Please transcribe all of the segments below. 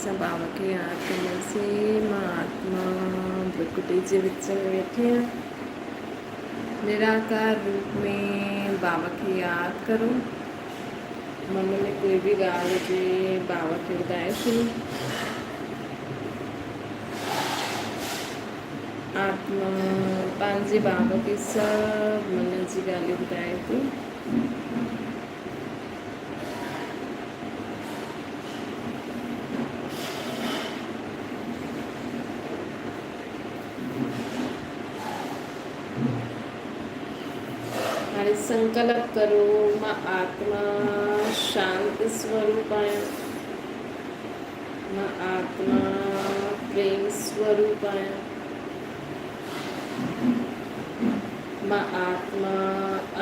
असां बाबा खे यादि कंदासीं। मां आत्मा भ्रिकुटी जे विच में वेठी आहियां। निराकार रूप में बाबा खे यादि करो। मन में कोई भी ॻाल्हि हुजे बाबा खे ॿुधाए छॾो। आत्मा पंहिंजे बाबा खे सभु मन जी ॻाल्हियूं ॿुधाए थी। हाणे संकल्प करो, मां आत्मा शांति स्वरूप आहियां। मां आत्मा प्रेम स्वरूप आहियां। मां आत्मा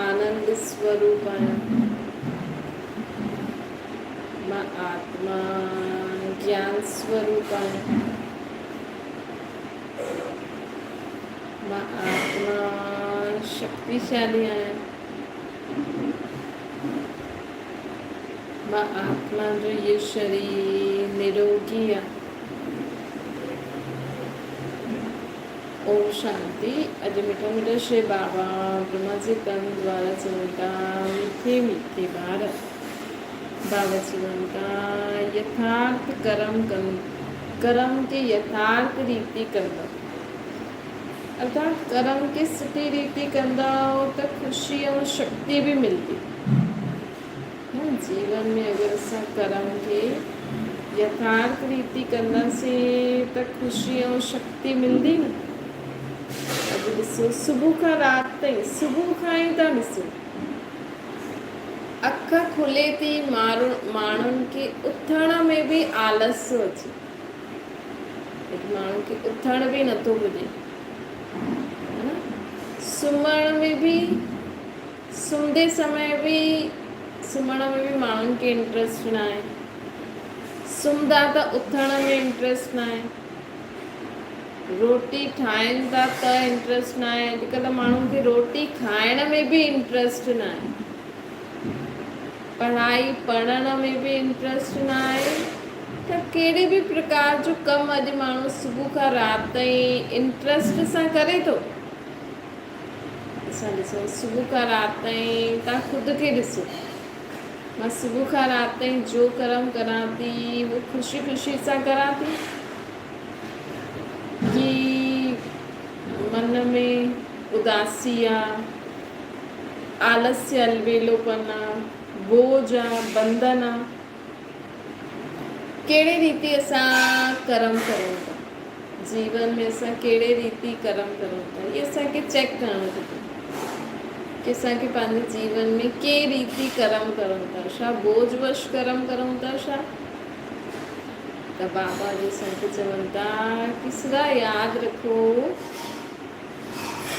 आनंद स्वरूप आहियां। मां आत्मा ज्ञान स्वरूप आहियां। मां आत्मा शक्तिशाली आहियां। मां आत्मा जो ये शरीर निरोगी आहे। ओम शांति। अॼु मिठो मिठो श्री बाबा ब्रह्मा जी कम द्वारा चवनि था, मीठे मीठे ॿार बाबा चवनि था यथार्थ कर्म के यथार्थ रीति कंदा। अर्थात कर्म के सुठी रीति कंदा तो खुशी और शक्ति भी मिलती। जीवन में अगर असां कर्म के यथार्थ रीति कंदासीं तो खुशी और शक्ति मिलती न। अॼु ॾिसो सुबुह खां राति ताईं, सुबुह खां ई था ॾिसो, अख खुले थी माण्हुनि खे उथण में भी आलस अचे। माण्हुनि खे उथण भी नथो पुॼे। सुम्हण में भी, सुम्हंदे समय भी, सुम्हण में भी माण्हुनि खे इंट्रस्ट न आहे। सुम्हंदा त उथण में इंट्रस्ट न आहे। रोटी ठाहिनि था त इंट्रस्ट न आहे। अॼुकल्ह माण्हुनि खे रोटी खाइण में भी इंट्रस्ट न आहे। पढ़ाई पढ़ण में भी इंट्रस्ट न आहे। त कहिड़े भी प्रकार जो कमु अॼु माण्हू सुबुह खां राति ताईं इंट्रस्ट सां करे थो। असां ॾिसो सुबुह खां राति ताईं, तव्हां ख़ुदि खे ॾिसो, मां सुबुह खां राति ताईं जो कर्म करां थी वो ख़ुशी ख़ुशी सां करां थी कि मन में उदासी आहे, आलस्य अलबेलोपन आहे, बोझ आहे, बंधन आहे। कहिड़े रीति असां कर्म करूं था, जीवन में असां कहिड़े रीति कर्म करूं था, इहे असांखे चेक करणो खपे कि असांखे पंहिंजे जीवन में के रीति कर्म करूं था। छा बोझवश कर्म करूं था छा? त बाबा जी संत चवनि था कि सदा यादि रखो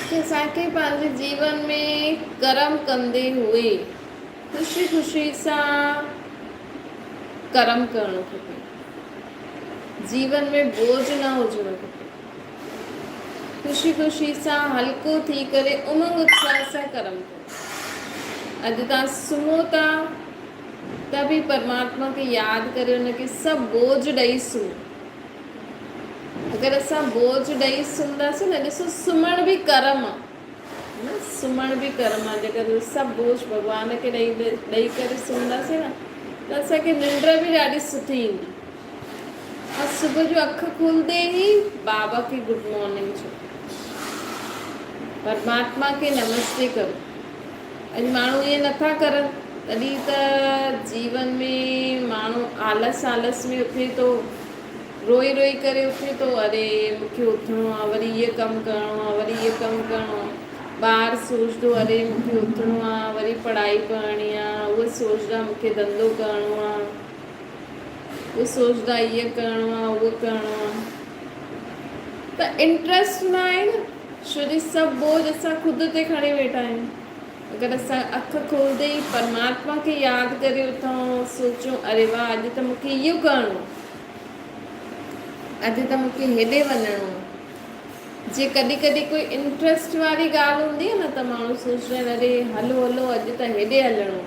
कि असांखे पंहिंजे जीवन में कर्म कंदे हुए ख़ुशी ख़ुशी सां कर्म करणो खपे। जीवन में बोझ न हुजणो खपे। ख़ुशी ख़ुशी सां हल्को थी करे उमंग उत्साह सां कर्म कयो। अॼु तव्हां सुम्हो था त बि परमात्मा खे यादि करे उनखे सभु बोझ ॾेई सुम्हो। अगरि असां बोझ ॾेई सुम्हंदासीं न, ॾिसो सुम्हण बि कर्म आहे न, सुम्हण बि कर्म आहे। जेकर सभु बोझ भॻवान खे ॾेई करे सुम्हंदासीं न त असांखे निंड भी ॾाढी सुठी ईंदी। और सुबुह जो अखि खुलंदे ई बाबा खे गुड मॉर्निंग चओ, परमात्मा खे नमस्ते करो। अॼु माण्हू इहे नथा करनि, तॾहिं त जीवन में माण्हू आलस में उथे थो, रोई रोई करे उथे थो, अरे मूंखे उथिणो आहे, वरी इहो कमु करिणो आहे, वरी इहो कमु करिणो आहे। ॿार सोचंदो अरे मूंखे उथिणो आहे, वरी पढ़ाई करणी आहे, उहो सोचंदा मूंखे धंधो करिणो आहे, उहो सोचंदा इहो करिणो आहे, उहो करिणो आहे। त इंट्रस्ट न आहे न, छो जो सभु बोझ असां ख़ुदि ते खणी वेठा आहियूं। अगरि असां अखि खोलंदे ई परमात्मा खे यादि करे उथूं, सोचूं अरे वाह अॼु त मूंखे इहो करिणो आहे, अॼु त मूंखे हेॾे वञिणो आहे। जे कॾहिं कॾहिं कोई इंट्रस्ट वारी ॻाल्हि हूंदी आहे न त माण्हू सोचंदा आहिनि अरे हलो हलो अॼु त हेॾे हलणो।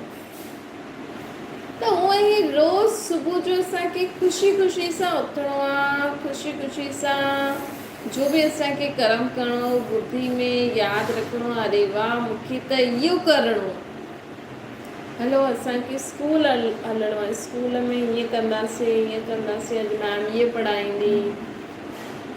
त उअं ई रोज़ सुबुह जो असांखे ख़ुशी ख़ुशी सां उथिणो आहे, ख़ुशी ख़ुशी सां जो बि असांखे कर्म करिणो, बुद्धि में यादि रखिणो आहे, अरे वाह मूंखे त इहो करिणो, हलो असांखे स्कूल हलणो आहे, स्कूल में हीअं कंदासीं, अॼु मैम हीअ पढ़ाईंदी,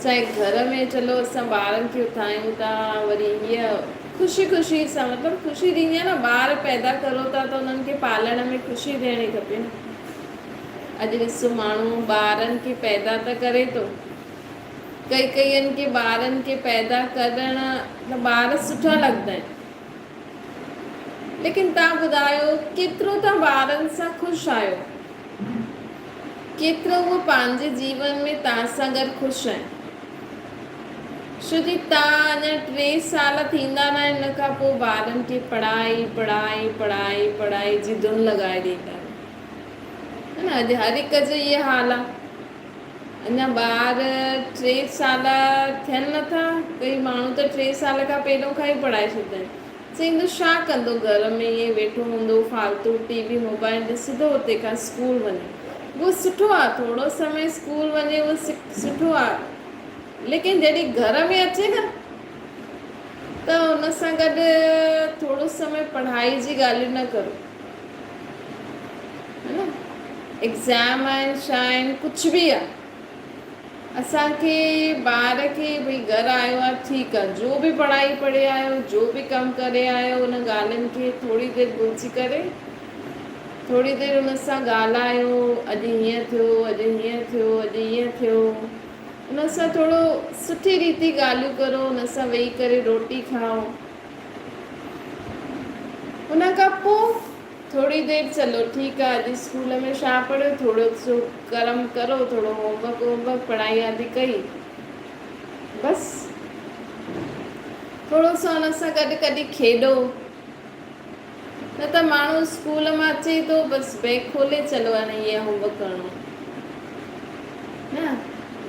चाहे घर में चलो असां ॿारनि खे उथायूं था, वरी हीअ ख़ुशी ख़ुशी सां, मतिलबु ख़ुशी थींदी आहे न, ॿार पैदा करो था त उन्हनि खे पालण में ख़ुशी ॾियणी खपे न। अॼु ॾिसो माण्हू ॿारनि खे पैदा त करे थो, कईनि खे ॿारनि खे पैदा करण त ॿार सुठा लॻंदा आहिनि, लेकिन तव्हां ॿुधायो केतिरो तव्हां ॿारनि सां ख़ुशि आहियो, केतिरो उहो पंहिंजे जीवन में तव्हां सां गॾु ख़ुशि आहिनि। छो जी तव्हां अञा 3 साल थींदा न, हिन खां पोइ ॿारनि खे पढ़ाई जी धुन लॻाए ॾींदा आहिनि, है न। अॼु हर हिक जो इहा हाल आहे, अञा ॿार 3 साल थियनि नथा, कई माण्हू त 3 साल खां पहिरियों खां ई पढ़ाए छॾींदा आहिनि, चईंदो छा कंदो घर में ईअं वेठो हूंदो, फालतू टीवी मोबाइल ॾिसंदो, तंहिंखां स्कूल वञे, उहो सुठो आहे, थोरो समय स्कूल वञे उहो सुठो आहे, लेकिन जॾहिं घर में अचे न त हुन सां गॾु थोरो समय पढ़ाई जी ॻाल्हियूं न करो, है न। एग्ज़ाम आहिनि, छा आहिनि, कुझु बि आहे, असांखे ॿार खे भई घर आयो आहे, ठीकु आहे, जो बि पढ़ाई पढ़े आयो, जो बि कमु करे आयो, उन ॻाल्हियुनि खे थोरी देरि भुलिजी करे, थोरी देरि हुन सां ॻाल्हायो, अॼु हीअं थियो, हुन सां थोरो सुठी रीति ॻाल्हियूं करो, हुन सां वेही करे रोटी खाओ, हुन खां पोइ थोरी देरि चलो ठीकु आहे, अॼु स्कूल में छा पढ़ियो, थोरो सो कर्म करो, थोरो होमवर्क पढ़ाई आदि कई, बसि थोरो सो हुन सां गॾु कॾहिं खेॾो, न त माण्हू स्कूल मां अचे थो बसि बैग खोले चलो हाणे हीअ होमवर्क करिणो न,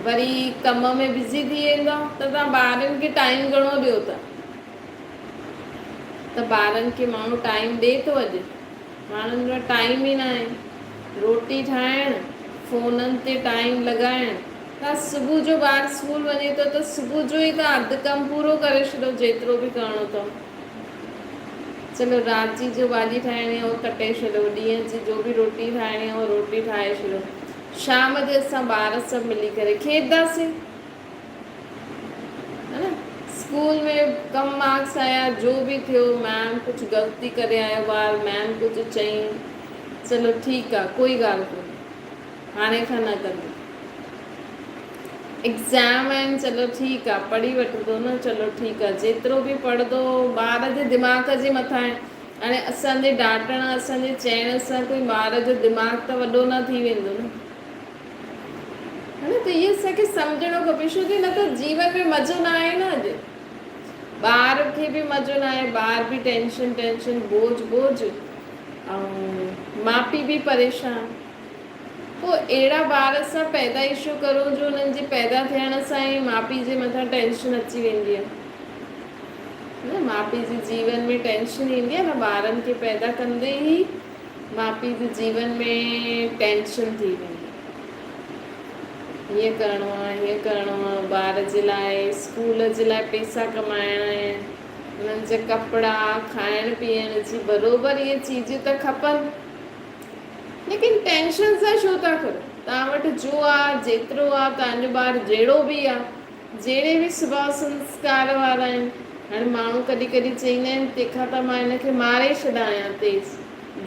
वरी कम में बिज़ी थी वेंदो त तव्हां ॿारनि खे टाइम घणो ॾियो था, त ॿारनि खे माण्हू टाइम ॾिए थो, अॼु माण्हुनि वटि टाइम ई न आहे, रोटी ठाहिण, फ़ोननि ते टाइम लॻाइण, त सुबुह जो ॿारु स्कूल वञे थो त सुबुह जो ई तव्हां अधु कमु पूरो करे छॾियो, जेतिरो बि करिणो अथव, चलो राति जी जो भाॼी ठाहिणी आहे उहो कटे छॾियो, ॾींहं जी जो बि रोटी ठाहिणी आहे उहो रोटी ठाहे छॾियो, शाम जो असां ॿार सभु मिली करे खेॾंदासीं, है न। स्कूल में कम मार्क्स आया, जो बि थियो, मैम कुझु ग़लती करे आयो ॿारु, मैम कुझु चईं, चलो ठीकु आहे, कोई ॻाल्हि कोन्हे, हाणे खां न कंदो, एग्ज़ाम आहिनि, चलो ठीकु आहे, पढ़ी वठंदो न, चलो ठीकु आहे, जेतिरो बि पढ़ंदो ॿार जे दिमाग़ जे मथां आहे, हाणे असांजे डांटण, असांजे चइण सां कोई ॿार जो दिमाग़ त वॾो न थी वेंदो न, है न। त इहो असांखे सम्झणो खपे, छो की न त जीवन में मज़ो न आहे न, अॼु ॿार खे बि मज़ो न आहे, ॿार बि टेंशन बोझ, ऐं माउ पीउ बि परेशान, पोइ अहिड़ा ॿार सां पैदाइशूं करो जो हुननि जे पैदा थियण सां ई माउ पीउ जे मथां टेंशन अची वेंदी आहे, न माउ पीउ जे जीवन में टेंशन ईंदी आहे न, ॿारनि खे पैदा कंदे ई माउ पीउ जे जीवन में टेंशन थी वेंदी, हीअं करिणो आहे, ॿार जे लाइ स्कूल जे लाइ पैसा कमाइणा आहिनि, हुननि जा कपिड़ा, खाइण पीअण जी बराबरि इहे चीज़ त खपनि, लेकिन टेंशन सां छो था करो, तव्हां वटि जो आहे, जेतिरो आहे, तव्हांजो ॿारु जहिड़ो बि आहे, जहिड़े बि सुभाउ संस्कार वारा आहिनि, हाणे माण्हू कॾहिं चईंदा आहिनि तंहिंखां त मां हिनखे मारे छॾायां तेज़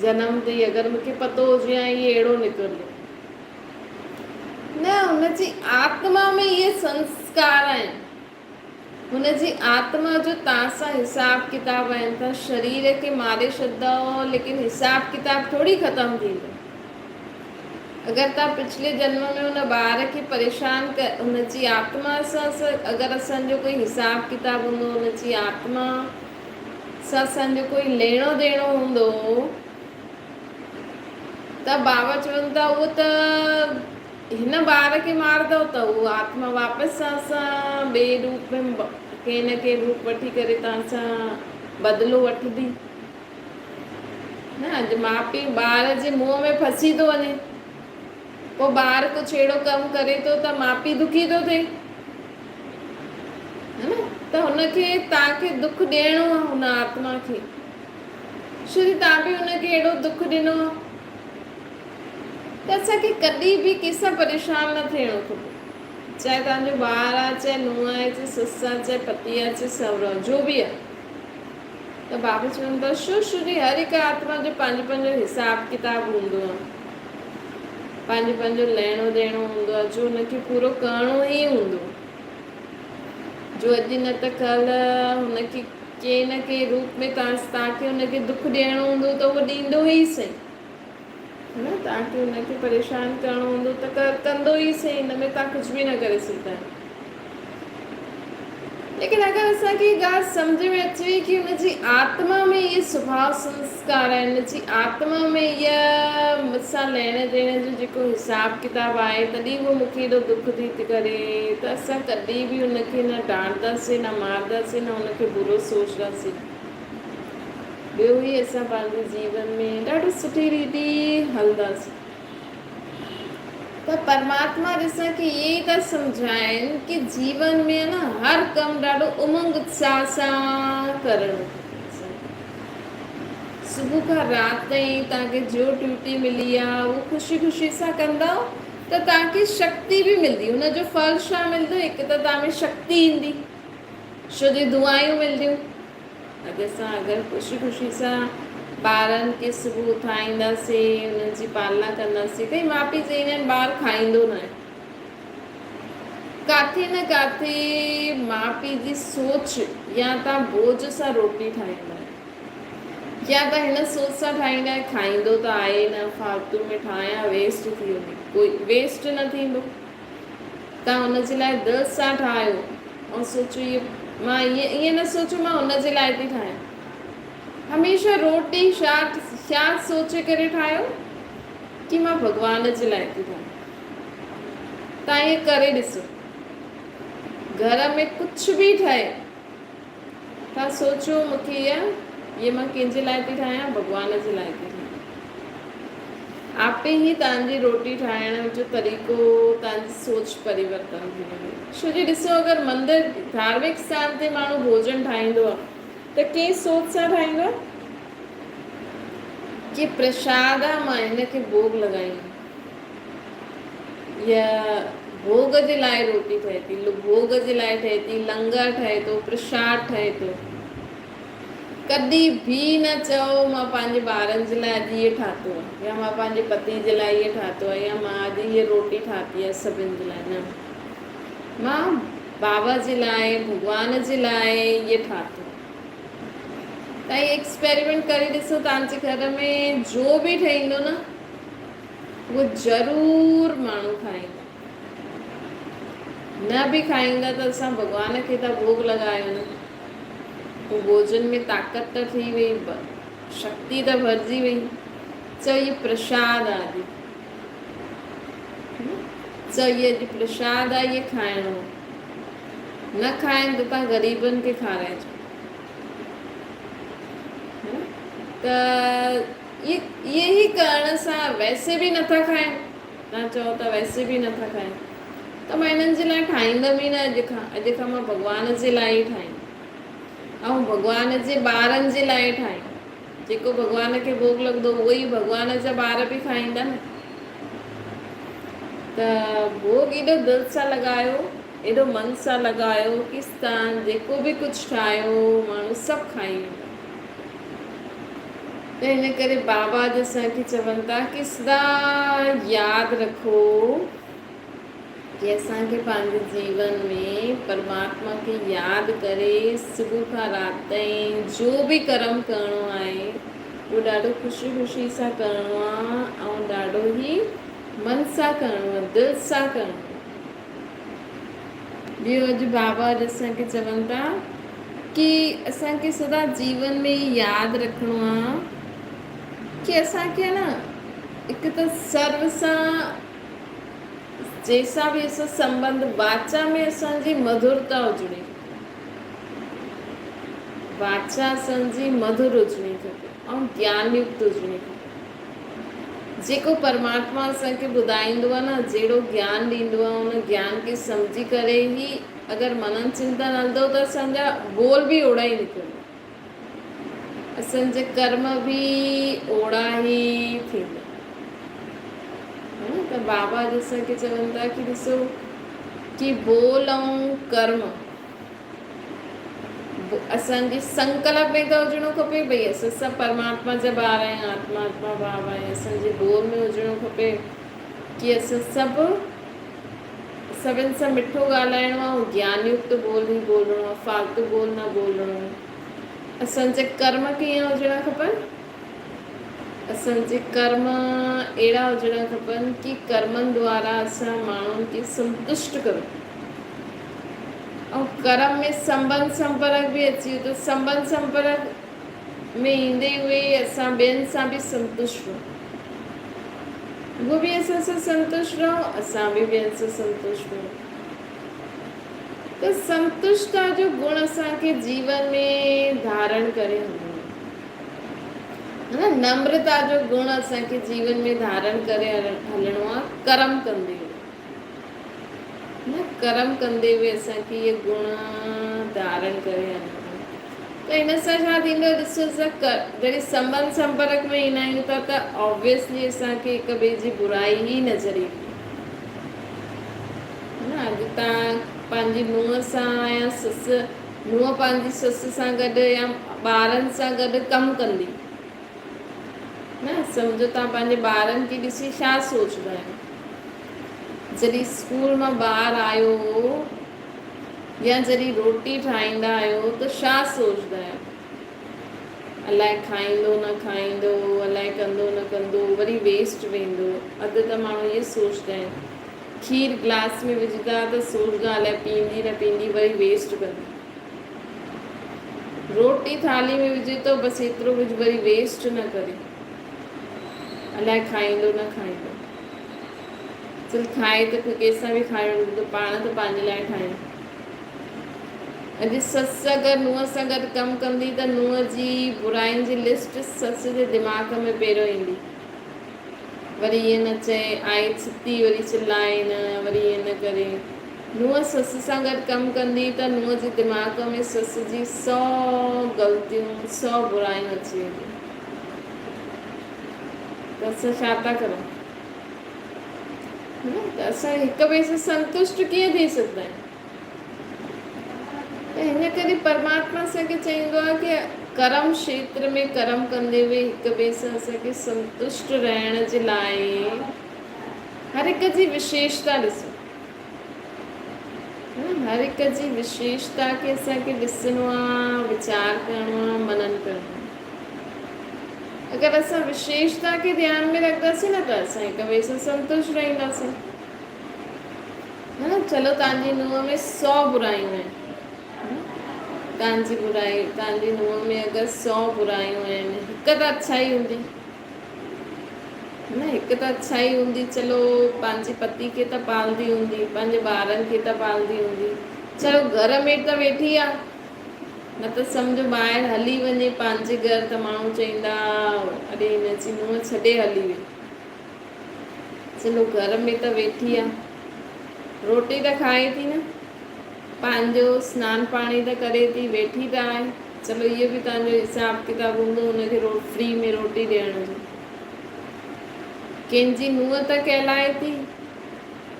जनम ते ई, अगरि मूंखे पतो हुजे हा इहे अहिड़ो निकिरंदो, न, हुनजी आत्मा में इहे संस्कार आहिनि, हुनजी आत्मा जो तव्हां सां हिसाब किताब आहिनि, तव्हां शरीर खे मारे छॾंदव, लेकिन हिसाब किताब थोरी ख़तमु थींदो, अगरि तव्हां पिछले जन्म में हुन ॿार खे परेशान हुनजी आत्मा सां अगरि असांजो कोई हिसाब किताब हूंदो, हुनजी आत्मा सां असांजो कोई लेणो देणो हूंदो, त बाबा चवनि था उहो त हिन ॿार खे मारंदव त उहो आत्मा वापसि असां ॿिए रूप में कंहिं न कंहिं रूप वठी करे तव्हां सां बदिलो वठंदी, न अॼु माउ पीउ ॿार जे मुंहं में फसी थो वञे, पोइ ॿार कुझु अहिड़ो कमु करे थो त माउ पीउ दुखी थो थिए, है न? त हुनखे तव्हांखे दुख ॾियणो आहे हुन आत्मा खे, छो जो तव्हां बि हुनखे अहिड़ो दुख ॾिनो आहे। त असांखे कॾहिं बि कंहिंसां परेशान न थियणो खपे, चाहे तव्हांजो ॿार आहे, चाहे नुंहुं आहे, चाहे ससु आहे, चाहे पति आहे, चाहे सहुरो आहे, जो बि आहे। त बाबा चवनि था छो जी हर हिकु आत्मा जो पंहिंजो पंहिंजो हिसाब किताब हूंदो आहे, पंहिंजो पंहिंजो लहिणो ॾियणो हूंदो आहे, जो हुनखे पूरो करिणो ई हूंदो, जो अॼु न त कल्ह हुनखे कंहिं न कंहिं रूप में तव्हांखे हुनखे दुख ॾियणो हूंदो त उहो ॾींदो ई सही, है न? तव्हांखे हुनखे परेशान करिणो हूंदो त कंदो ई सही, हिन में तव्हां कुझु बि न करे सघंदा आहियो। लेकिन अगरि असांखे ॻाल्हि सम्झ में अचे कि हुनजी आत्मा में इहे स्वभाव संस्कार आहिनि, हुनजी आत्मा में इहा मूंसां लहिण ॾियण जो जेको हिसाब किताब आहे, तॾहिं उहो मूंखे एॾो दुख थी करे, त असां कॾहिं बि हुनखे न डांटंदासीं, न मारंदासीं, न हुनखे बुरो सोचंदासीं। ॿियो ई असां पंहिंजे जीवन में ॾाढी सुठी रीति हलंदासीं। त परमात्मा असांखे इहे ई था सम्झाइनि कि जीवन में न हर कमु ॾाढो उमंग उत्साह सां करणो। सुबुह खां राति ताईं तव्हांखे जो ड्यूटी मिली आहे उहो ख़ुशी ख़ुशी सां कंदव त तव्हांखे शक्ति बि मिलंदी। हुनजो फल छा मिलंदो? हिकु त तव्हां में शक्ति ईंदी, छो जो दुआयूं मिलंदियूं। अगरि ख़ुशी ख़ुशी सां ॿारनि खे सुबुह उथाईंदासीं, हुननि जी पालना कंदासीं। कई माउ पीउ चईंदा आहिनि ॿारु खाईंदो न आहे, किथे न किथे माउ पीउ जी सोच या तव्हां बोझ सां रोटी ठाहींदा आहियो, या तव्हां हिन सोच सां ठाहींदा आहियो खाईंदो त आहे न, फालतू में ठाहियां वेस्ट थी वञे, कोई वेस्ट न थींदो। तव्हां हुनजे लाइ दिलि सां ठाहियो ऐं सोचो इहे मां ईअं न सोचो मां हुनजे लाइ थी ठाहियां। हमेशह रोटी छा सोचे करे ठाहियो कि मां भॻवान जे लाइ थी ठाहियां। तव्हां इहे करे ॾिसो, घर में कुझु बि ठहे, तव्हां सोचो मूंखे इहे मां कंहिंजे लाइ थी ठाहियां, भॻवान जे लाइ थी ठाहियां। आपे ई तव्हांजी रोटी ठाहिण जो तरीक़ो, तव्हांजी सोच परिवर्तन थी वेंदी। छो जो ॾिसो, अगरि मंदिर धार्मिक स्थान ते माण्हू भोजन ठाहींदो आहे त कंहिं सोच सां ठाहींदो आहे कि प्रसाद आहे, मां हिनखे भोग लॻाईंदमि, या भोग जे लाइ रोटी ठहे थी, भोग जे लाइ ठहे थी, लंगर ठहे थो, प्रसाद ठहे थो। कॾहिं बि न चओ मां पंहिंजे ॿारनि जे लाइ अॼु इहे ठातो आहे, या मां पंहिंजे पति जे लाइ इहे ठातो आहे, या मां अॼु इहे रोटी ठाती आहे सभिनि जे लाइ। न, मां बाबा जे लाइ, भॻवान जे लाइ इहे ठातो। तव्हां इहे एक्सपेरिमेंट करे ॾिसो, तव्हांजे घर में जो बि ठहींदो न उहो ज़रूरु माण्हू खाईंदा। न बि खाईंदा त असां भॻवान खे त भोग लॻायो न, उहो भोजन में ताक़त त थी वई, शक्ति त भरिजी वई। चओ इहे प्रसाद आहे, चओ इहे अॼु प्रसाद आहे, इहे खाइणो। न खाइनि त तव्हां ग़रीबनि खे खाराइजो। त इहे ई करण सां वैसे बि नथा खाइनि, तव्हां चओ त वैसे बि नथा खाइनि, त मां हिननि जे लाइ ठाहींदमि ई न। अॼु खां मां भॻवान जे लाइ ई ठाहींदमि, ऐं भॻवान जे ॿारनि जे लाइ ठाहींदमि। जेको भॻवान खे भोग लॻंदो उहो ई भॻवान जा ॿार बि खाईंदा न। त भोग एॾो दिलि सां लॻायो, एॾो मन सां लॻायो कि तव्हां जेको बि कुझु ठाहियो माण्हू सभु खाई वेंदा। त हिन करे बाबा जो असांखे चवनि था कि सदा यादि रखो कि असांखे पंहिंजे जीवन में परमात्मा खे यादि करे सुबुह खां राति ताईं जो बि कर्म करिणो आहे उहो ॾाढो ख़ुशी ख़ुशी सां करिणो आहे, ऐं ॾाढो ई मन सां करिणो आहे, दिलि सां करिणो आहे। ॿियो अॼु बाबा असांखे चवनि था कि असांखे सदा जीवन में यादि रखिणो आहे कि असांखे न हिकु त सर्व सां जंहिंसां बि असां संबंध, वाचा में असांजी मधुरता हुजणी, वाचा असांजी मधुर हुजणी खपे। ऐं ज्ञान युक्त हुजणी खपे। जेको परमात्मा असांखे ॿुधाईंदो आहे न, जहिड़ो ज्ञान ॾींदो आहे, उन ज्ञान खे सम्झी करे ई अगरि मनन चिंतन हलंदो त असांजा बोल बि ओड़ा ई निकिरंदा, असांजे कर्म बि ओड़ा ई थींदा। त बाबा असांखे चवनि था कि ॾिसो कि बोल ऐं कर्म असांजी संकल्प में त हुजणो खपे, भई असां सभु परमात्मा जा ॿार आहियूं, आत्मा भाव आहियूं। असांजे बोल में हुजणो खपे कि असां सभिनि सां मिठो ॻाल्हाइणो आहे ऐं ज्ञान युक्त बोल ई बोलणो आहे, फालतू बोल न बोलणो आहे। असांजे कर्म कीअं हुजणा खपनि? असांजे कर्म अहिड़ा हुजणा खपनि कि कर्मनि द्वारा असां माण्हुनि खे संतुष्ट करूं। ऐं कर्म में संबंध संपर्क बि अची वियो, त संबंध संपर्क में ईंदे हुए असां ॿियनि सां बि संतुष्ट रहूं, उहो बि असां सां संतुष्ट रहूं, असां बि ॿियनि सां संतुष्ट रहूं। त संतुष्टता जो गुण असांखे जीवन में धारण करे हलणो आहे, नम्रता जो गुण असांखे जीवन में धारण करे हलणो आहे, कर्म कंदे हुए कर्म कंदे हुए असांखे इहे गुण धारण करे हलणो आहे। त हिन सां छा थींदो? ॾिसो, असां जॾहिं संबंध संपर्क में ईंदा आहियूं त ऑब्वियसली असांखे हिक ॿिए जी बुराई ई नज़र ईंदी। अॼु तव्हां पंहिंजी नुंहं सां या नुंहं पंहिंजी ससु सां गॾु या ॿारनि सां गॾु कमु कंदी न, सम्झो तव्हां पंहिंजे ॿारनि खे ॾिसी छा सोचंदा आहियो? जॾहिं स्कूल मां ॿाहिरि आयो या जॾहिं रोटी ठाहींदा आहियो त छा सोचंदा आहियो? अलाए खाईंदो न खाईंदो, अलाए कंदो न कंदो, वरी वेस्ट वेंदो। अधु त माण्हू इहे सोचंदा आहिनि, खीर ग्लास में विझंदा त सोचंदा अलाए पींदी न पींदी, वरी वेस्ट कंदी। रोटी थाली में विझे तो बसि एतिरो विझ, वरी वेस्ट न करे, अलाए खाईंदो न खाईंदो। चल खाए त कंहिंसां बि खाइणो, त पाण त पंहिंजे लाइ ठाहियूं। अॼु ससु अगरि नुंहं सां गॾु कमु कंदी त नुंहं जी बुराइनि जी लिस्ट सस जे दिमाग़ में पहिरियों ईंदी, वरी ईअं न चए, आई छिती वरी चिल्लाए न, वरी ईअं न करे। नुंहं ससु सां गॾु कमु कंदी त नुंहं जे दिमाग़ में सस जी 100 ग़लतियूं, 100 बुराइयूं अची वेंदियूं। त असां छा था करूं? त असां हिक ॿिए सां संतुष्ट कीअं थी सघंदा आहियूं? त हिन करे परमात्मा असांखे चईंदो आहे कि कर्म क्षेत्र में कर्म कंदे हुए हिक ॿिए सां असांखे संतुष्ट रहण जे लाइ हर हिक जी विशेषता ॾिसो, हर हिक जी विशेषता खे असांखे ॾिसणो आहे, वीचार करिणो आहे, मनन करिणो आहे। अगरि असां विशेषता खे ध्यान में रखंदासीं न त असां हिक ॿिए सां संतुष्ट रहंदासीं। चलो तव्हांजी नुंहं में 100 बुराइयूं आहिनि, तव्हांजी नुंहं में अगरि 100 बुराइयूं आहिनि, हिकु त अच्छाई हूंदी न, हिकु त अच्छाई हूंदी। चलो पंहिंजे पति खे त पालदी हूंदी, पंहिंजे ॿारनि खे त पालदी हूंदी, चलो घर में त वेठी आहे, न त सम्झो ॿाहिरि हली वञे पंहिंजे घर त माण्हू चईंदा अॾे हिनजी नुंहं छॾे हली वई। चलो घर में त वेठी आहे, रोटी त खाए थी न, पंहिंजो सनानु पाणी त करे थी, वेठी त आहे। चलो इहो बि तव्हांजो हिसाबु किताबु हूंदो हुनखे फ्री में रोटी ॾियण जो। कंहिंजी नुंहं त कहलाए थी,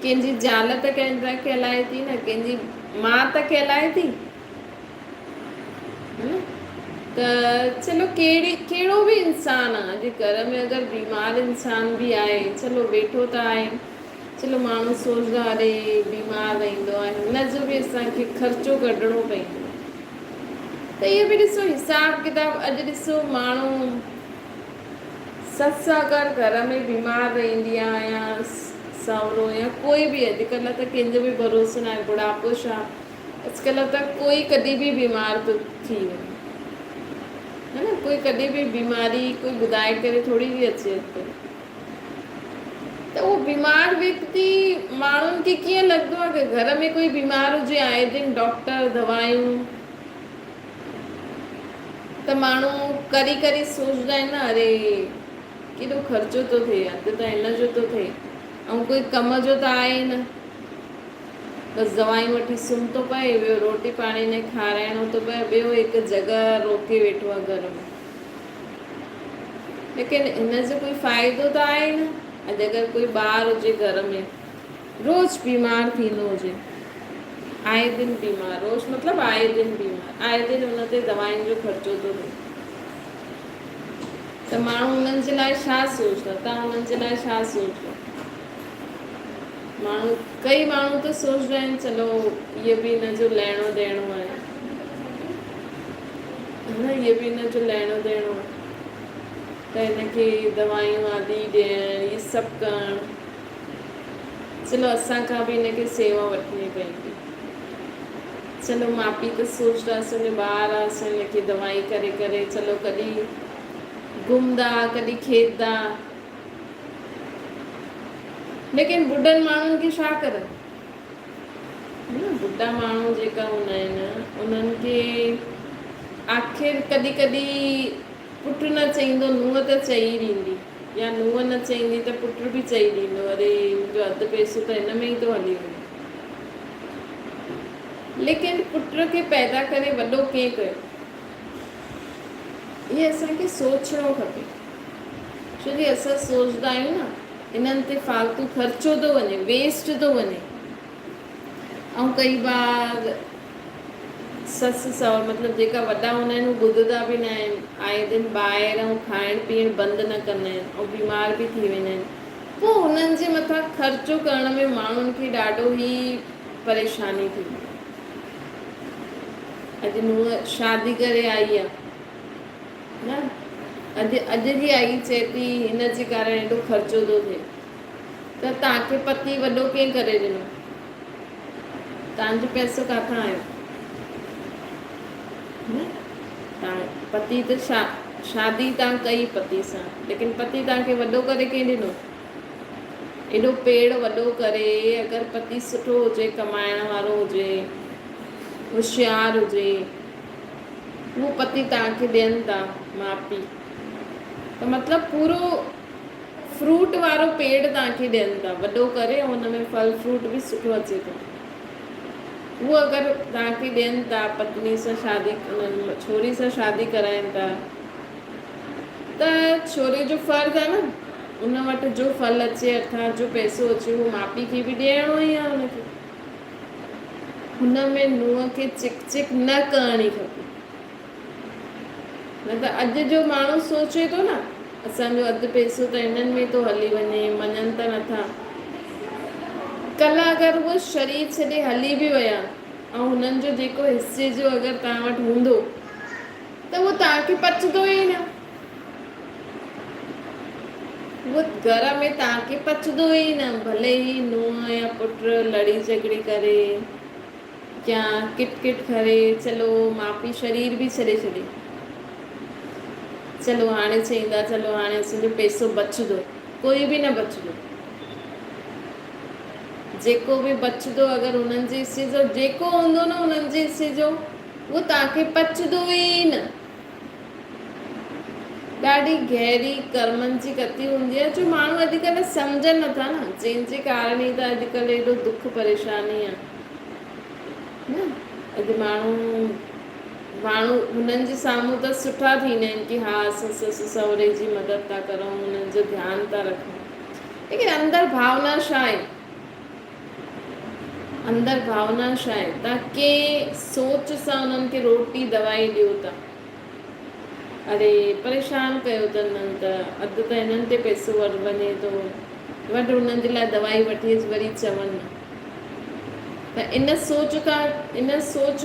कंहिंजी ज़ाल त कहलाए थी न, कंहिंजी माउ त कहलाए थी। त चलो कहिड़ो बि इंसानु आहे, अॼु घर में अगरि बीमार इंसान बि आहे, चलो वेठो त आहे, चलो माण्हू सोचंदो अरे बीमार रहंदो आहे, हुनजो बि असांखे ख़र्चो कढणो पवंदो। त इहो बि ॾिसो हिसाबु किताबु। अॼु ॾिसो माण्हू ससु अगरि घर में बीमार रहंदी आहे या सहुरो या कोई बि, अॼुकल्ह त कंहिंजो बि भरोसो न आहे, बुढ़ापो छा, अॼुकल्ह त कोई कॾहिं बि बीमार थो थी वञे, है न, कोई कॾहिं बि बीमारी कोई ॿुधाए करे थोरी बि अचे थो। त उहो बीमार व्यक्ति माण्हुनि खे कीअं लॻंदो आहे कि घर में कोई बीमार हुजे, आए दिन डॉक्टर दवायूं, त माण्हू करी करी सोचदा आहिनि न, अरे केॾो ख़र्चो थो थिए, अधु त हिन जो थो थिए, ऐं कोई कम जो त आहे ई न। बसि दवायूं वठी सुम्ही थो पए, ॿियो रोटी पाणी ने खाराइणो थो पए, ॿियो हिकु जॻह रोके वेठो आहे घर में। लेकिन हिन जो कोई फ़ाइदो त आहे न। अॼु अगरि कोई ॿार हुजे घर में, रोज़ बीमार थींदो हुजे, आए दिन बीमार, रोज़ मतिलबु आए दिन बीमार, आए दिन हुन ते दवाइयुनि जो ख़र्चो थो थिए, त माण्हू हुननि जे लाइ छा सोचंदा? तव्हां हुननि जे लाइ छा सोचो? माण्हू, कई माण्हू त सोचंदा आहिनि चलो इहो बि हिन जो लहिणो ॾियणो आहे, इहो बि हिन जो लहिणो ॾियणो आहे, त हिनखे दवायूं आदि ॾियण, इहे सभु करणु, चलो असांखां बि हिनखे सेवा वठणी पवंदी। चलो माउ पीउ त सोचंदा, असांजो ॿारु आहे, असां हिनखे दवाई करे करे चलो कॾहिं घुमंदा, कॾहिं खेॾंदा। लेकिन ॿुढनि माण्हुनि खे छा करनि? ॿुढा माण्हू जेका हूंदा आहिनि उन्हनि खे आख़िर कॾहिं कॾहिं पुटु न चईंदो, नुंहुं त चई ॾींदी, या नुंहुं न चईंदी त पुटु बि चई ॾींदो, अरे मुंहिंजो अधु पैसो त हिन में ई थो हली वञे। लेकिन पुट खे पैदा करे वॾो कंहिं कयो? इहे असांखे सोचणो खपे, छो की असां सोचंदा आहियूं न इन्हनि ते फालतू ख़र्चो थो वञे, वेस्ट थो वञे। ऐं कई बार ससु सहुरा मतिलबु जेका वॾा हूंदा आहिनि उहे ॿुधंदा बि न आहिनि, आए दिन ॿाहिरि खाइणु पीअणु बंदि न कंदा आहिनि, ऐं बीमार बि थी वेंदा आहिनि। पोइ हुननि जे मथां ख़र्चो करण में माण्हुनि खे ॾाढो ई परेशानी थींदी। अॼु नुंहुं शादी करे आई आहे न, अॼु जी आई चए थी हिन जे कारण हेॾो ख़र्चो थो थिए, त तव्हांखे पति वॾो कंहिं करे ॾिनो? तव्हांजो पैसो किथां आयो? तव्हां पति त शादी तव्हां कई पति सां, लेकिन पति तव्हांखे वॾो करे कंहिं ॾिनो? एॾो पेड़ वॾो करे, अगरि पति सुठो हुजे, कमाइण वारो हुजे, होशियारु हुजे, उहो पति तव्हांखे ॾियनि था माउ पीउ, त मतिलबु पूरो फ्रूट वारो पेड़ तव्हांखे ॾियनि था वॾो करे, ऐं हुन में फल फ्रूट बि सुठो अचे थो। उहो अगरि तव्हांखे ॾियनि था, पत्नी सां शादी, छोरी सां शादी कराइनि था, त छोरे जो फ़र्ज़ु आहे न उन वटि जो फल अचे, अर्थात जो पैसो अचे, उहो माउ पीउ खे बि ॾियणो ई आहे हुनखे। हुन में नुंहुं खे चिक चिक न करणी खपे, न त अॼु जो माण्हू सोचे थो न असांजो अधु पैसो त हिननि में थो हली वञे, मञनि त नथा। कल्ह अगरि उहो शरीर छॾे हली बि विया ऐं हुननि जो जेको हिसे जो अगरि तव्हां वटि हूंदो त उहो तव्हांखे पचंदो ई न, उहो घर में तव्हांखे पचंदो ई न, भले ई नुंहुं या पुटु लड़ी झगड़ी करे या किट किट करे, चलो माउ पीउ शरीर बि छॾे छॾे, चलो हाणे चईंदा चलो हाणे असांजो पैसो बचंदो, कोई बि न बचंदो। जेको बि बचंदो अगरि हुननि जे हिसे जो जेको हूंदो न हुननि जे हिसे जो, उहो तव्हांखे पचंदो ई न। ॾाढी गहरी कर्मनि जी गति हूंदी आहे, जो माण्हू अॼुकल्ह सम्झनि नथा न, जंहिंजे कारण ई त अॼुकल्ह एॾो दुख परेशानी आहे न। अॼु माण्हू हुननि जे साम्हूं त सुठा थींदा आहिनि कि हा असां ससु सहुरे जी मदद था करूं, हुननि जो ध्यानु था रखूं, लेकिन अंदरि भावना छा आहे? अंदरि भावना छा आहे? तव्हां कंहिं सोच सां उन्हनि खे रोटी दवाई ॾियो था, अरे परेशान कयो अथनि त अधु त हिननि ते पैसो वञे थो, वटि हुननि जे लाइ दवाई वठी वरी चवनि, त इन सोच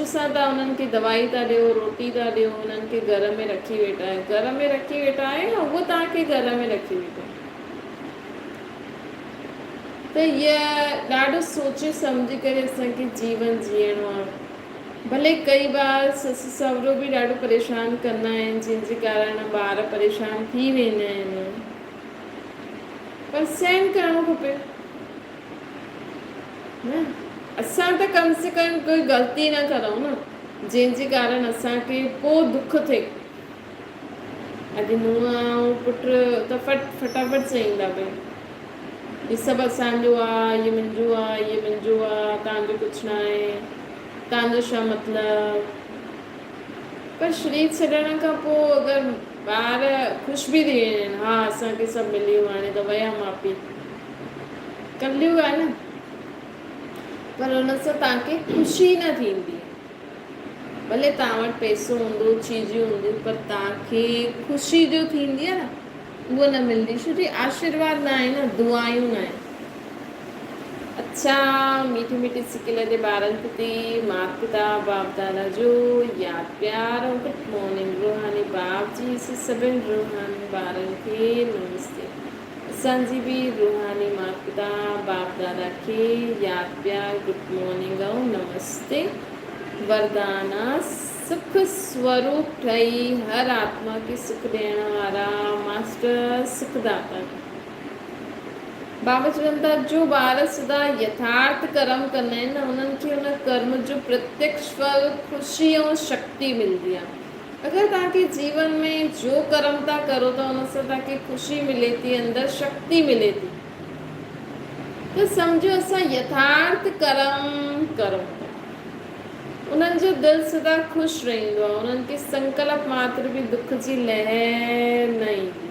सां तव्हां उन्हनि खे दवाई था ॾियो, रोटी था ॾियो, उन्हनि खे घर में रखी वेठा आहियो, घर में रखी वेठा आहियो या उहो तव्हांखे घर में रखी वेठो। त इहा ॾाढो सोचे सम्झी करे असांखे जीवन जीअणो आहे। भले कई बार ससु सहुरो बि ॾाढो परेशान कंदा आहिनि, जंहिंजे कारण ॿार परेशान थी वेंदा आहिनि, पर सहन करणो खपे न। असां त कम से कम कोई ग़लती न करूं न, जंहिंजे कारण असांखे को दुख थिए, अॼु नूंहं ऐं पुटु त फटाफट चईंदा भई हीअ सभु असांजो आहे, इहो मुंहिंजो आहे, इहो मुंहिंजो आहे, तव्हांजो कुझु न आहे, तव्हांजो छा मतिलबु। पर शरीर छॾण खां पोइ अगरि ॿार ख़ुशि बि थी वेंदा आहिनि, हा असांखे सभु मिली वियो, हाणे त विया माउ पीउ, कलियूं आहे न। पर हुन सां तव्हांखे ख़ुशी न थींदी, भले तव्हां वटि पैसो हूंदो, चीजियूं हूंदियूं, पर तव्हांखे ख़ुशी जो थींदी आहे न, उहा न मिलंदी। छोकी आशीर्वाद न आहे न, दुआयूं न आहिनि। अच्छा, मीठी मीठी सिकिल जे ॿारनि प्रति माता पिता बाप दादा जो यादि प्यार ऐं गुड मॉर्निंग। रूहानी बाप जी सभिनि रूहानी ॿारनि खे नमस्ते। असांजी बि रूहानी माता पिता बाप दादा खे यादि प्यार गुड मॉर्निंग ऐं नमस्ते। वरदाना सुख स्वरूप ठही हर आत्मा खे सुख ॾियण वारा मास्टर सुखदाता। बाबा चवनि था जो ॿार सदा यथार्थ कर्म कंदा आहिनि न, उन्हनि खे उन कर्म जो प्रत्यक्ष फल ख़ुशी ऐं शक्ति मिलंदी आहे। अगरि तव्हांखे जीवन में जो कर्म था करो त उन सां तव्हांखे ख़ुशी मिले थी, अंदरि शक्ति मिले थी, त सम्झो असां यथार्थ कर्म करूं था। उन्हनि जो दिलि सदा ख़ुशि रहंदो आहे, उन्हनि खे संकल्प मात्र बि दुख जी लहर न ईंदी,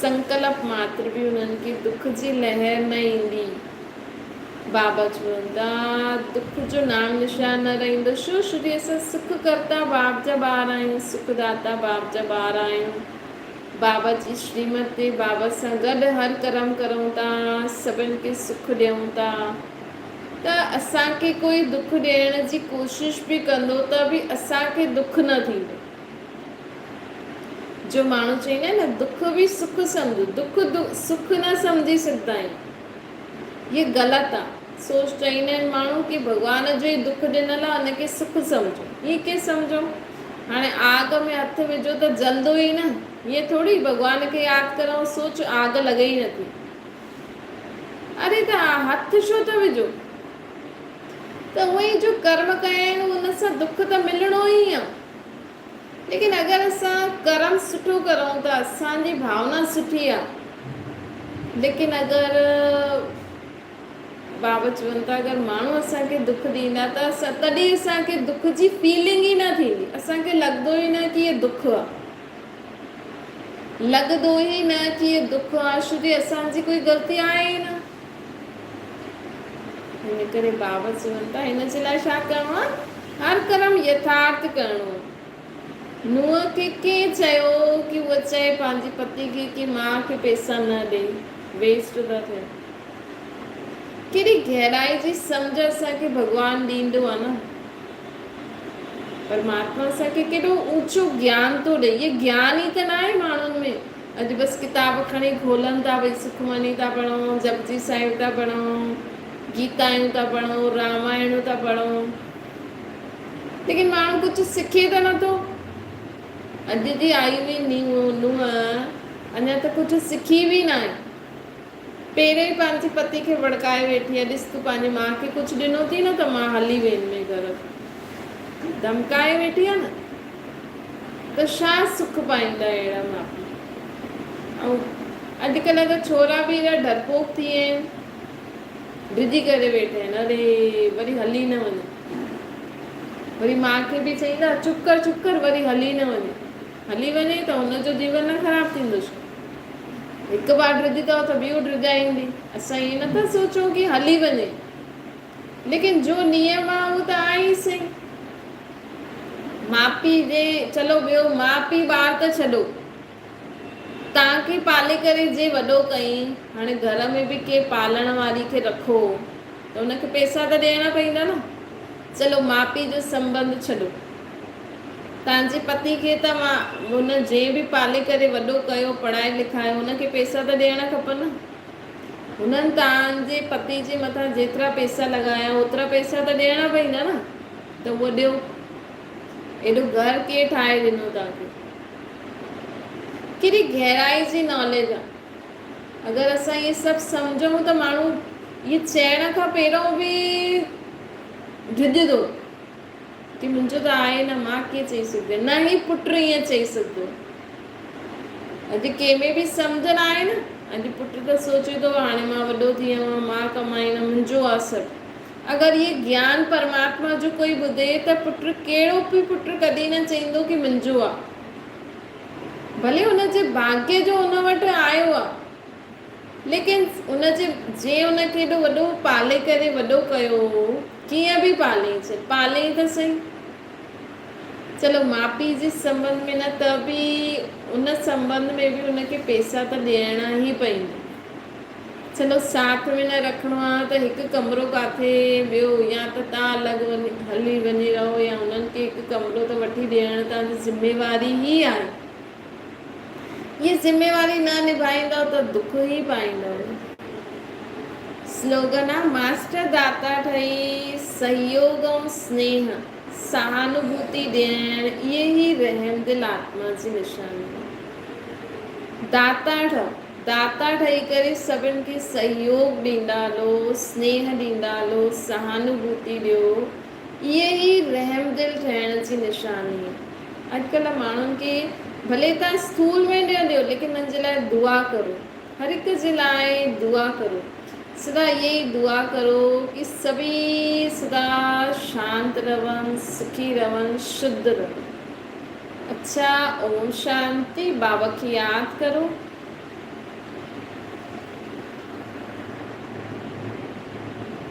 संकल्प मात्र बि उन्हनि खे दुख जी लहर न ईंदी। बाबा चवनि था दुख जो नाम निशान न रहंदो। छो छोकी असां सुख करता बाप जा ॿार आहियूं, सुखदाता बाप जा ॿार आहियूं। बाबा जी श्रीमत ते बाबा सां गॾु हर कर्म करूं था, सभिनि खे सुख ॾियूं था, त असांखे कोई दुख ॾियण जी कोशिशि बि कंदो त बि असांखे दुख न थींदो। जो माण्हू चईंदा आहिनि न दुख बि सुख सम्झो, दुख सुख न सम्झी सघंदा आहियूं, ये ग़लति आहे। सोच चईंदा आहिनि माण्हू की भॻवान जो ई दुख ॾिनल आहे, हुनखे सुख सम्झो। ईअं कीअं सम्झो? हाणे आग में हथु विझो त जलंदो ई न, ईअं थोरी भॻवान खे यादि करूं, सोच आग लॻे ई नथी। अरे त हथु छो त विझो? त उहे ई जो कर्म कया आहिनि उन सां दुख त मिलणो ई आहे। लेकिन अगरि असां कर्म सुठो करूं त असांजी भावना सुठी आहे। लेकिन अगरि बाबा चवनि था अगरि माण्हू असांखे दुख ॾींदा त तॾहिं असांखे दुख जी फीलिंग ई न थींदी, असांखे लॻंदो ई न की इहो दुख आहे, लॻंदो ई न की इहो दुख आहे, छोकी असांजी कोई ग़लती आहे ई न। हिन करे बाबा चवनि था हिन जे लाइ छा करिणो आहे? हर कर्म यथार्थ करिणो आहे। नुंहं खे कंहिं चयो की उहा चए पंहिंजी पति खे की माउ खे पैसा न ॾे, वेस्ट था थियनि। केॾी गहराई जी सम्झ असांखे भॻवानु ॾींदो आहे न। परमात्मा असांखे केॾो ऊचो ज्ञान थो ॾे। इहे ज्ञान ई त न आहे माण्हुनि में। अॼु बसि किताब खणी खोलनि था, भई सुखमनी था पढ़ूं, जपजी साहिब था पढ़ूं, गीतायूं था पढ़ूं, रामायणूं था पढ़ूं, लेकिन माण्हू कुझु सिखे त नथो। अॼु जी आई हुई नुंहं अञा त कुझु सिखी बि न आहे, पहिरें ई पंहिंजे पति खे भड़काए वेठी आहे, ॾिस तूं पंहिंजी माउ खे कुझु ॾिनो थी न त मां हली वेंदी घर, धमकाए वेठी आहे न। त छा सुख पाईंदा अहिड़ा माउ पीउ? ऐं अॼुकल्ह त छोरा बि एॾा डरपोक थी विया आहिनि, डिॼी करे वेठा आहिनि, अरे वरी हली न वञे, वरी माउ खे बि चईंदा चुप कर वरी हली न वञे, हली वञे त हुनजो जीवन न ख़राबु थींदो छा? हिकु बार डिॼी अथव त ॿियो डिॼाईंदी। असां ईअं नथा सोचूं की हली वञे, लेकिन जो नियम आहे उहो त आहे ई सही। माउ पीउ जे चलो ॿियो माउ पीउ ॿार त छॾो, तव्हांखे पाले करे जे वॾो कईं, हाणे घर में बि के पालण वारी खे रखो त हुनखे पैसा त ॾियणा पवंदा न। चलो माउ पीउ जो संबंध छॾो, तव्हांजे पति खे त मां हुन जंहिं बि पाले करे वॾो कयो, पढ़ाए लिखायो, हुनखे पैसा त ॾियणा खपनि न। हुननि तव्हांजे पति जे मथां जेतिरा पैसा लॻाया ओतिरा पैसा त ॾियणा पवंदा न, त उहो ॾियो। एॾो घरु केरु ठाहे ॾिनो तव्हांखे? केॾी गहराई जी नॉलेज आहे। अगरि असां इहे सभु सम्झूं त माण्हू इहे चइण खां पहिरियों बि ढिॼंदो कि मुंहिंजो त आहे न, मां कीअं चई सघंदी, न ई पुट ईअं चई सघंदो। अॼु कंहिंमें बि सम्झ न आहे न। अॼु पुट त सोचे थो हाणे मां वॾो थी वियो आहियां, मां कमाईंदमि, मुंहिंजो आहे सभु। अगरि ये ज्ञान परमात्मा जो कोई ॿुधे त पुट कहिड़ो बि पुट कॾहिं न चईंदो कि मुंहिंजो आहे। भले हुनजे भाग्य जो हुन वटि आयो आहे, लेकिन हुनजे जे हुनखे एॾो वॾो पाले करे वॾो कयो, कीअं बि पाले त सही। चलो माउ पीउ जे संबंध में न त बि उन संबंध में बि उनखे पैसा त ॾियणा ई पवंदा। चलो साथ में न रखिणो आहे त हिकु कमिरो किथे ॿियो, या त तव्हां अलॻि हली वञी रहो, या उन्हनि खे हिकु कमिरो त वठी ॾियणु तव्हांजी ज़िम्मेवारी ई आहे। ये ज़िम्मेवारी न निभाईंदव त दुख ई पाईंदव। स्लोगन आहे, मास्टर दाता ठही सहयोग ऐं स्नेह सहानुभूति ॾियणु, इहे ई रहम दिल आत्मा जी निशानी आहे। दाता ठही करे सभिनि खे सहयोग ॾींदा हलो, स्नेह ॾींदा हलो, सहानुभूति ॾियो, इहे ई रहम दिल ठहिण जी निशानी आहे। अॼुकल्ह माण्हुनि खे भले तव्हां स्थूल में ॾियो, लेकिन हुननि जे लाइ दुआ करो, हर हिक जे लाइ दुआ करो। सदा ये दुआ करो कि सभी सदा शांत रहन, सुखी रहन, शुद्ध रहन। अच्छा, ओम शांति। बाबा की याद करो।